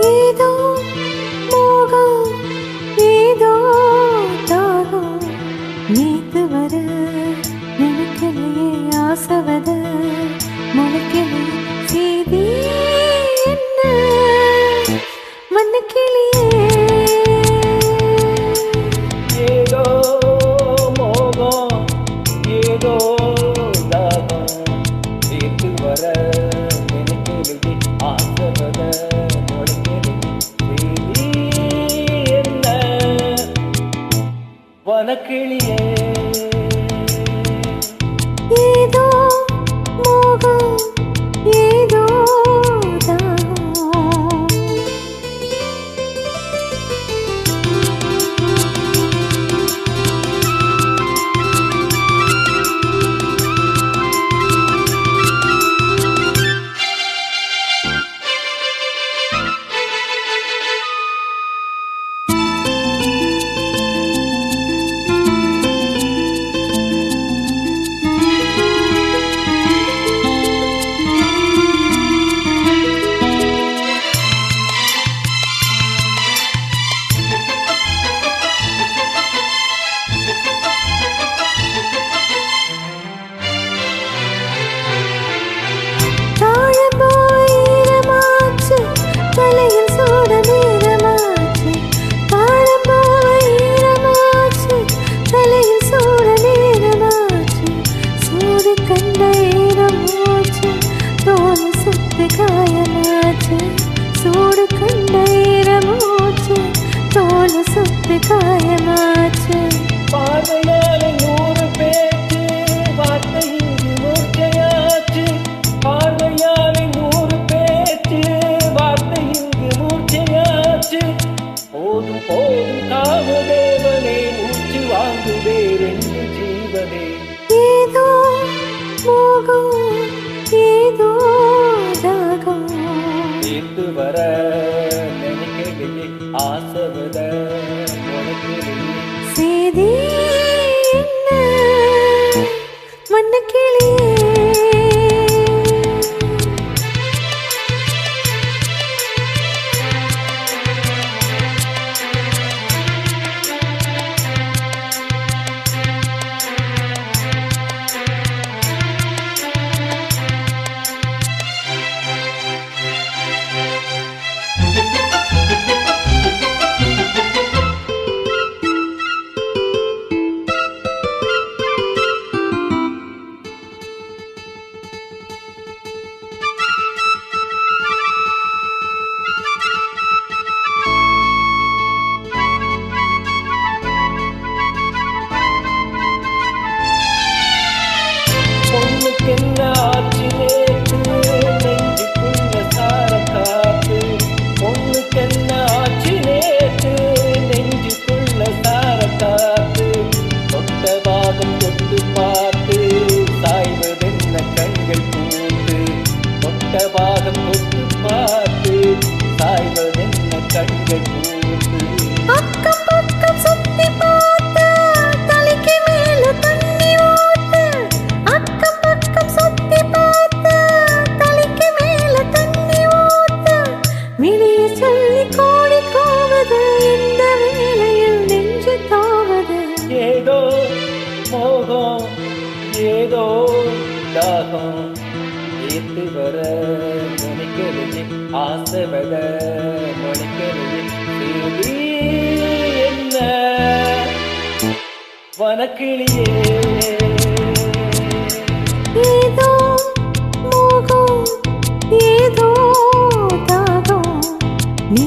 ஏதோ மோகம் ஏதோ தாகம் நீத்து வர நினைக்கலையே ஆசவத முளைக்கலை செய்தி என்ன மண்ணுக்கிளியே ஏதோ மோகம் ஏதோ தாகம் நீத்து வர நினைக்கலையே ஆசவத வனக்கிளியே ஏதோ மோகம் ஏதோ தாகம் சூடு கண்ட ஈரமூச்சு தோல் சுத்து காயமாச்சு பார்வையாலே 100 பேச்சு வார்த்தை இங்கு மூர்ச்சையாச்சு பார்வையாலே 100 பேச்சு வார்த்தை இங்கு மூர்ச்சையாச்சு போதும் போதும் காமதேவனே மூச்சு வாங்குவே 2 ஜீவனே ஏதோ மோகம் ஏதோ தாகம் நீத்து வர நினைக்கலையே ஆசவத முளைக்கலையே செய்தி என்ன மண்ணுக்கிளியே பொண்ணுக்கென்ன ஆச்சு நேற்று நெஞ்சுக்குள்ள சார காத்து பொண்ணுக்கென்ன ஆச்சு நேற்று நெஞ்சுக்குள்ள சார காத்து தொட்ட பாகம் தொட்டு பார்த்து சாய்வதென்ன கண்கள் பூத்து தொட்ட பாகம் தொட்டு பார்த்து சாய்வதென்ன கண்கள் பூத்து அக்கம் பக்கம் சுத்தி பார்த்து தலைக்கு மேல தண்ணி ஊத்து அக்கம் பக்கம் சுத்தி பார்த்து தலைக்கு மேல தண்ணி ஊத்து விழிய சொல்லி கோடி கோவது இந்த வேளையில் நெஞ்சு தாவது ஏதோ மோகம் ஏதோ தாகம் ஏத்து வர நினைக்கலையே ஆசைவத முளைக்கலையே செய்தி என்ன வனக்கிளியே ஏதோ மோகம் ஏதோ தாகம் நீ